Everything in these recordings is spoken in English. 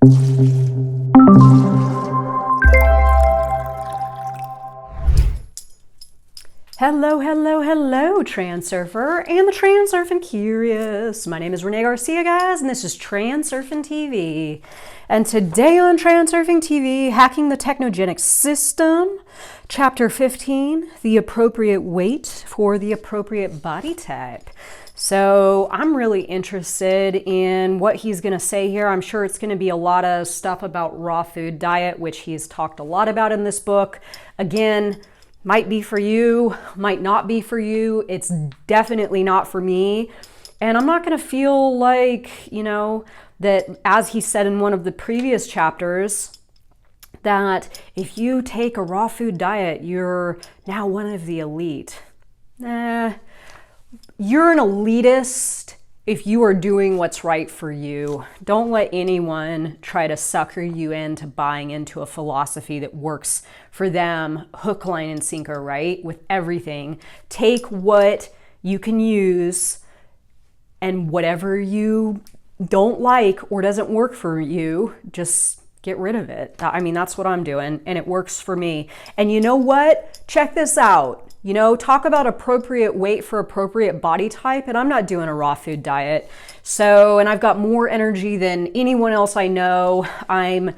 Hello, hello, hello, Transurfer and the Transurfing Curious. My name is Renee Garcia, guys, and this is TransurfingTV. And today on TransurfingTV, Hacking the Technogenic System, Chapter 15, The Appropriate Weight for the Appropriate Body Type. So I'm really interested in what he's going to say here. I'm sure it's going to be a lot of stuff about raw food diet, which he's talked a lot about in this book. Again, might be for you, might not be for you. It's definitely not for me. And I'm not going to feel like, that as he said in one of the previous chapters, that if you take a raw food diet, you're now one of the elite. You're an elitist if you are doing what's right for you. Don't let anyone try to sucker you into buying into a philosophy that works for them, hook, line, and sinker, right? With everything. Take what you can use, and whatever you don't like or doesn't work for you, just get rid of it. I mean, that's what I'm doing, and it works for me. And you know what? Check this out. Talk about appropriate weight for appropriate body type, and I'm not doing a raw food diet. So, and I've got more energy than anyone else I know. I'm,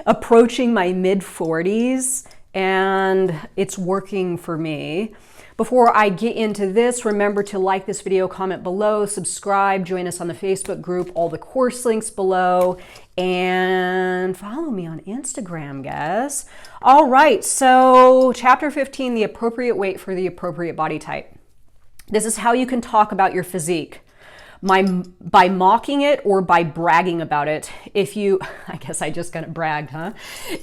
approaching my mid-40s, and it's working for me. Before I get into this, remember to like this video, comment below, subscribe, join us on the Facebook group, all the course links below, and follow me on Instagram, guys. All right, so chapter 15, the appropriate weight for the appropriate body type. This is how you can talk about your physique. By mocking it or by bragging about it. I guess I just got bragged, huh?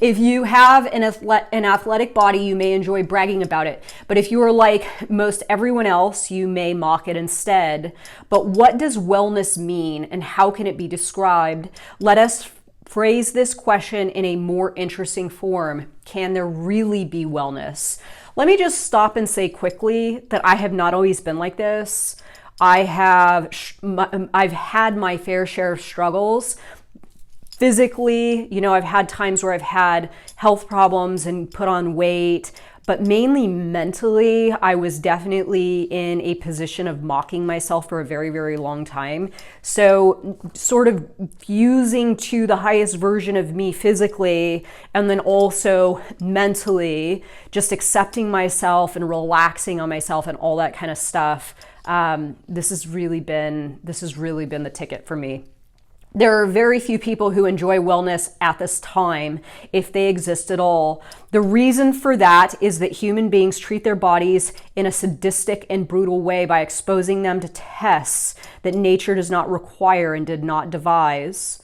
If you have an athletic body, you may enjoy bragging about it. But if you are like most everyone else, you may mock it instead. But what does wellness mean, and how can it be described? Let us phrase this question in a more interesting form. Can there really be wellness? Let me just stop and say quickly that I have not always been like this. I've had my fair share of struggles physically. I've had times where I've had health problems and put on weight, but mainly mentally, I was definitely in a position of mocking myself for a very, very long time. So sort of fusing to the highest version of me physically, and then also mentally, just accepting myself and relaxing on myself and all that kind of stuff. This has really been the ticket for me. There are very few people who enjoy wellness at this time, if they exist at all. The reason for that is that human beings treat their bodies in a sadistic and brutal way by exposing them to tests that nature does not require and did not devise.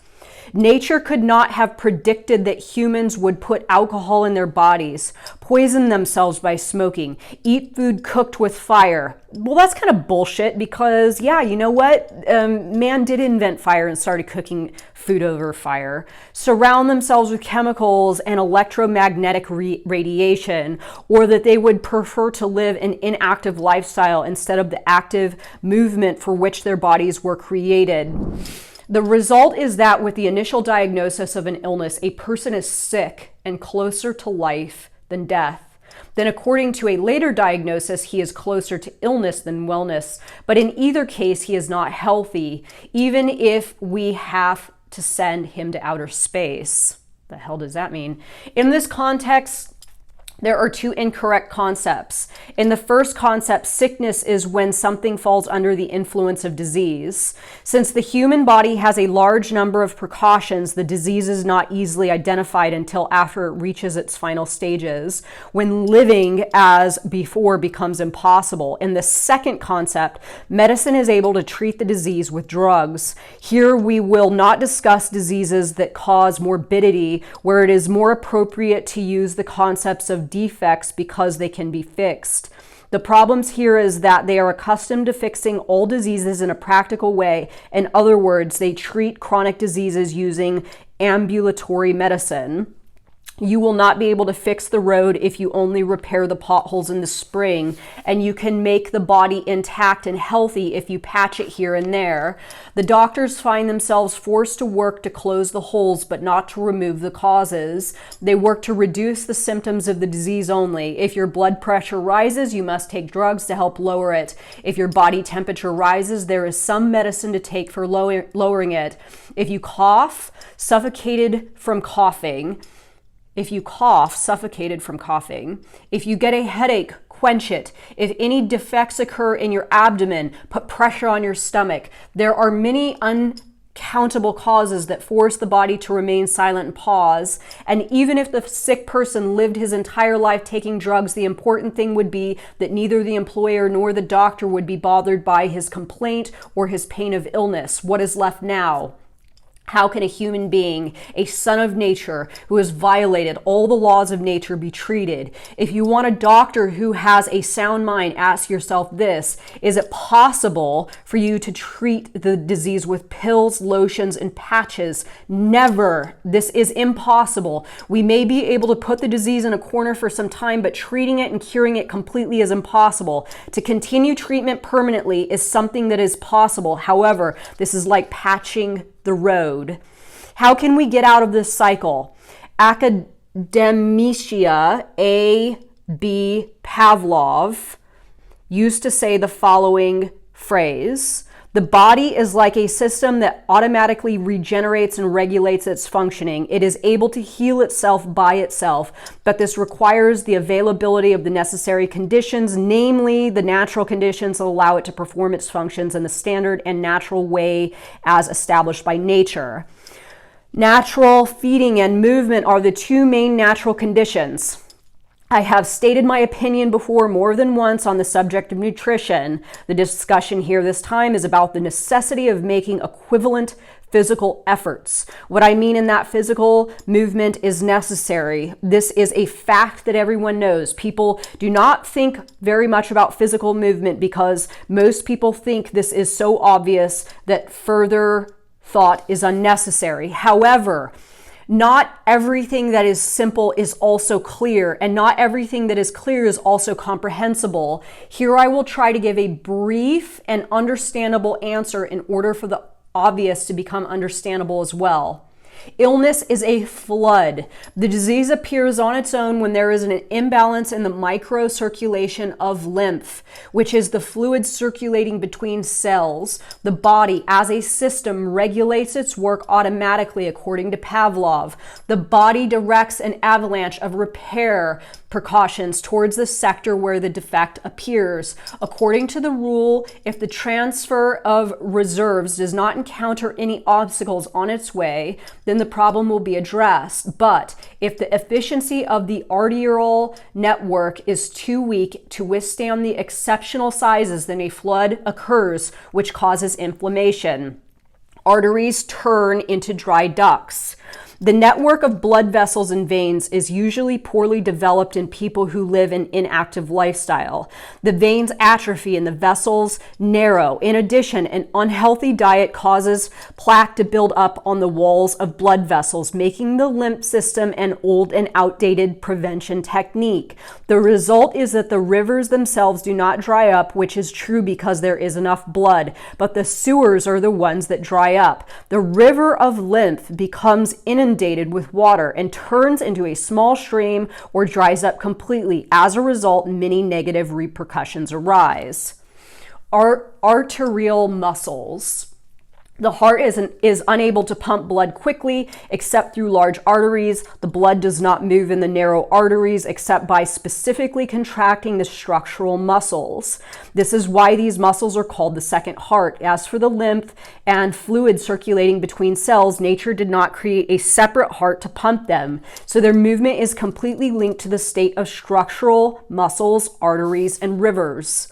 Nature could not have predicted that humans would put alcohol in their bodies, poison themselves by smoking, eat food cooked with fire. Well, that's kind of bullshit because, yeah, you know what? Man did invent fire and started cooking food over fire. Surround themselves with chemicals and electromagnetic radiation, or that they would prefer to live an inactive lifestyle instead of the active movement for which their bodies were created. The result is that with the initial diagnosis of an illness, a person is sick and closer to life than death. Then according to a later diagnosis, he is closer to illness than wellness. But in either case, he is not healthy, even if we have to send him to outer space. The hell does that mean? In this context, there are two incorrect concepts. In the first concept, sickness is when something falls under the influence of disease. Since the human body has a large number of precautions, the disease is not easily identified until after it reaches its final stages, when living as before becomes impossible. In the second concept, medicine is able to treat the disease with drugs. Here we will not discuss diseases that cause morbidity, where it is more appropriate to use the concepts of defects because they can be fixed. The problems here is that they are accustomed to fixing all diseases in a practical way. In other words, they treat chronic diseases using ambulatory medicine. You will not be able to fix the road if you only repair the potholes in the spring, and you can make the body intact and healthy if you patch it here and there. The doctors find themselves forced to work to close the holes, but not to remove the causes. They work to reduce the symptoms of the disease only. If your blood pressure rises, you must take drugs to help lower it. If your body temperature rises, there is some medicine to take for lowering it. If you cough, suffocated from coughing, if you cough, suffocated from coughing, if you get a headache, quench it. If any defects occur in your abdomen, put pressure on your stomach. There are many uncountable causes that force the body to remain silent and pause. And even if the sick person lived his entire life taking drugs, the important thing would be that neither the employer nor the doctor would be bothered by his complaint or his pain of illness. What is left now? How can a human being, a son of nature, who has violated all the laws of nature, be treated? If you want a doctor who has a sound mind, ask yourself this: is it possible for you to treat the disease with pills, lotions, and patches? Never. This is impossible. We may be able to put the disease in a corner for some time, but treating it and curing it completely is impossible. To continue treatment permanently is something that is possible. However, this is like patching the road. How can we get out of this cycle? Academia A.B. Pavlov used to say the following phrase: the body is like a system that automatically regenerates and regulates its functioning. It is able to heal itself by itself, but this requires the availability of the necessary conditions, namely the natural conditions that allow it to perform its functions in the standard and natural way as established by nature. Natural feeding and movement are the two main natural conditions. I have stated my opinion before more than once on the subject of nutrition. The discussion here this time is about the necessity of making equivalent physical efforts. What I mean in that physical movement is necessary. This is a fact that everyone knows. People do not think very much about physical movement because most people think this is so obvious that further thought is unnecessary. However, not everything that is simple is also clear, and not everything that is clear is also comprehensible. Here I will try to give a brief and understandable answer in order for the obvious to become understandable as well. Illness is a flood. The disease appears on its own when there is an imbalance in the microcirculation of lymph, which is the fluid circulating between cells. The body, as a system, regulates its work automatically, according to Pavlov. The body directs an avalanche of repair precautions towards the sector where the defect appears. According to the rule, if the transfer of reserves does not encounter any obstacles on its way, then the problem will be addressed. But if the efficiency of the arterial network is too weak to withstand the exceptional sizes, then a flood occurs, which causes inflammation. Arteries turn into dry ducts. The network of blood vessels and veins is usually poorly developed in people who live an inactive lifestyle. The veins atrophy and the vessels narrow. In addition, an unhealthy diet causes plaque to build up on the walls of blood vessels, making the lymph system an old and outdated prevention technique. The result is that the rivers themselves do not dry up, which is true because there is enough blood, but the sewers are the ones that dry up. The river of lymph becomes inundated with water and turns into a small stream or dries up completely. As a result, many negative repercussions arise. Arterial muscles. The heart is unable to pump blood quickly except through large arteries. The blood does not move in the narrow arteries except by specifically contracting the structural muscles. This is why these muscles are called the second heart. As for the lymph and fluid circulating between cells, nature did not create a separate heart to pump them. So their movement is completely linked to the state of structural muscles, arteries, and rivers.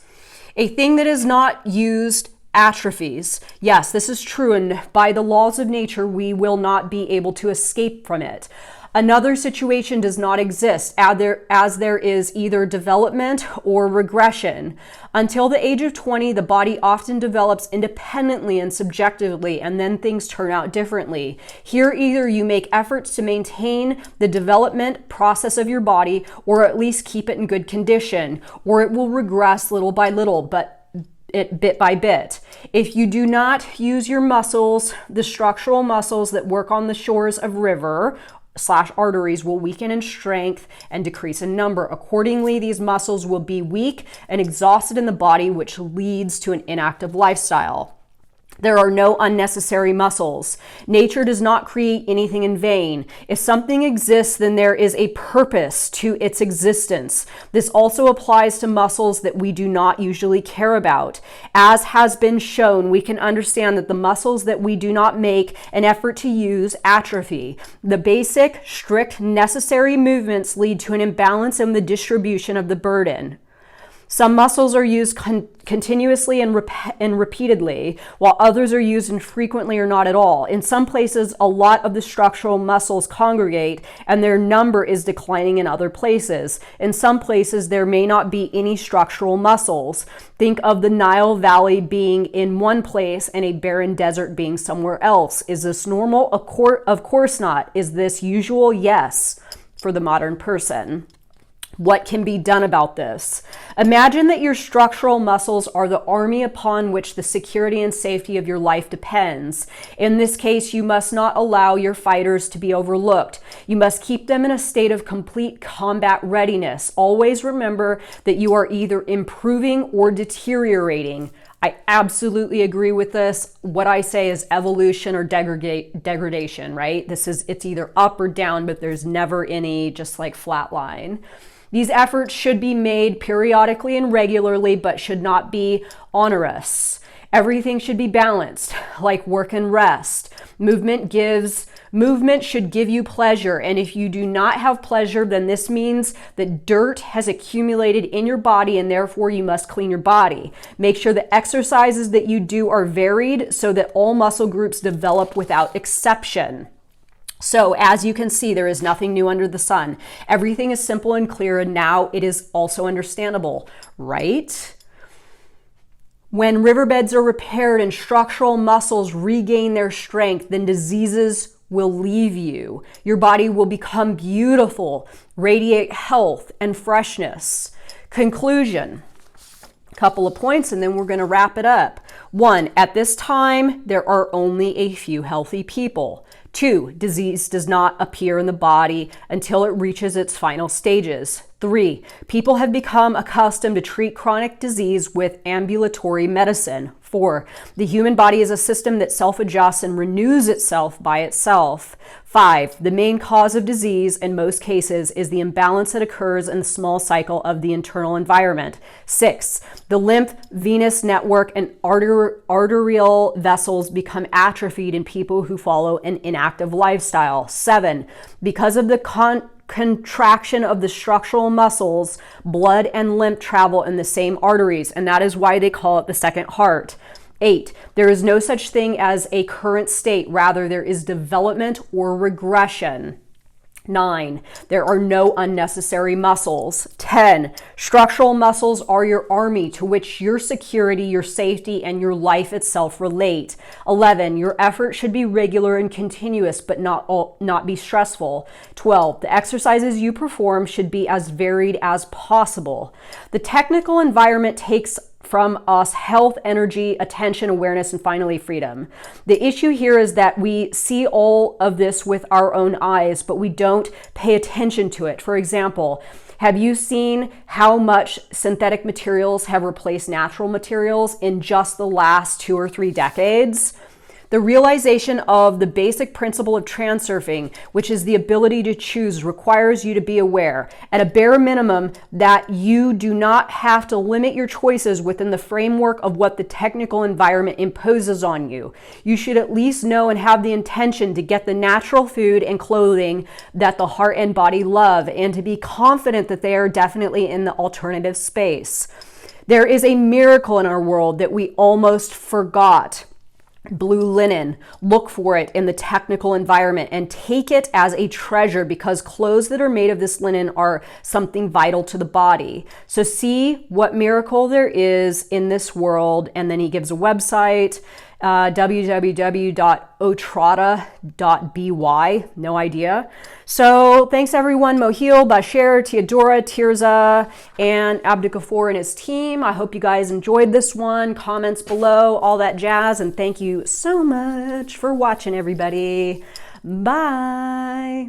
A thing that is not used atrophies. Yes, this is true, and by the laws of nature, we will not be able to escape from it. Another situation does not exist, as there is either development or regression. Until the age of 20, the body often develops independently and subjectively, and then things turn out differently. Here, either you make efforts to maintain the development process of your body, or at least keep it in good condition, or it will regress little by little, bit by bit. If you do not use your muscles, the structural muscles that work on the shores of river/arteries will weaken in strength and decrease in number. Accordingly, these muscles will be weak and exhausted in the body, which leads to an inactive lifestyle. There are no unnecessary muscles. Nature does not create anything in vain. If something exists, then there is a purpose to its existence. This also applies to muscles that we do not usually care about. As has been shown, we can understand that the muscles that we do not make an effort to use atrophy. The basic, strict, necessary movements lead to an imbalance in the distribution of the burden. Some muscles are used continuously and repeatedly, while others are used infrequently or not at all. In some places, a lot of the structural muscles congregate, and their number is declining in other places. In some places, there may not be any structural muscles. Think of the Nile Valley being in one place and a barren desert being somewhere else. Is this normal? Of course not. Is this usual? Yes, for the modern person. What can be done about this? Imagine that your structural muscles are the army upon which the security and safety of your life depends. In this case, you must not allow your fighters to be overlooked. You must keep them in a state of complete combat readiness. Always remember that you are either improving or deteriorating. I absolutely agree with this. What I say is evolution or degradation, right? It's either up or down, but there's never any just like flat line. These efforts should be made periodically and regularly, but should not be onerous. Everything should be balanced, like work and rest. Movement should give you pleasure, and if you do not have pleasure, then this means that dirt has accumulated in your body, and therefore you must clean your body. Make sure the exercises that you do are varied so that all muscle groups develop without exception. So as you can see, there is nothing new under the sun. Everything is simple and clear, and now it is also understandable, right? When riverbeds are repaired and structural muscles regain their strength, then diseases will leave you. Your body will become beautiful, radiate health and freshness. Conclusion. Couple of points, and then we're going to wrap it up. 1, at this time, there are only a few healthy people. 2, disease does not appear in the body until it reaches its final stages. 3, people have become accustomed to treat chronic disease with ambulatory medicine. 4, the human body is a system that self-adjusts and renews itself by itself. 5, the main cause of disease in most cases is the imbalance that occurs in the small cycle of the internal environment. 6, the lymph, venous network, and arterial vessels become atrophied in people who follow an inactive lifestyle. 7, because of the contraction of the structural muscles, blood and lymph travel in the same arteries, and that is why they call it the second heart. 8, there is no such thing as a current state, rather there is development or regression. 9, there are no unnecessary muscles. 10, structural muscles are your army to which your security, your safety, and your life itself relate. 11, your effort should be regular and continuous, but not be stressful. 12, the exercises you perform should be as varied as possible. The technical environment takes from us health, energy, attention, awareness, and finally freedom. The issue here is that we see all of this with our own eyes, but we don't pay attention to it. For example, have you seen how much synthetic materials have replaced natural materials in just the last 2 or 3 decades? The realization of the basic principle of transurfing, which is the ability to choose, requires you to be aware, at a bare minimum, that you do not have to limit your choices within the framework of what the technical environment imposes on you. You should at least know and have the intention to get the natural food and clothing that the heart and body love, and to be confident that they are definitely in the alternative space. There is a miracle in our world that we almost forgot. Blue linen. Look for it in the technical environment and take it as a treasure, because clothes that are made of this linen are something vital to the body. So see what miracle there is in this world. And then he gives a website, www.otrada.by. No idea. So thanks everyone, Mohil, Bashir, Teodora, Tirza, and Abdukafor and his team. I hope you guys enjoyed this one. Comments below, all that jazz. And thank you so much for watching, everybody. Bye.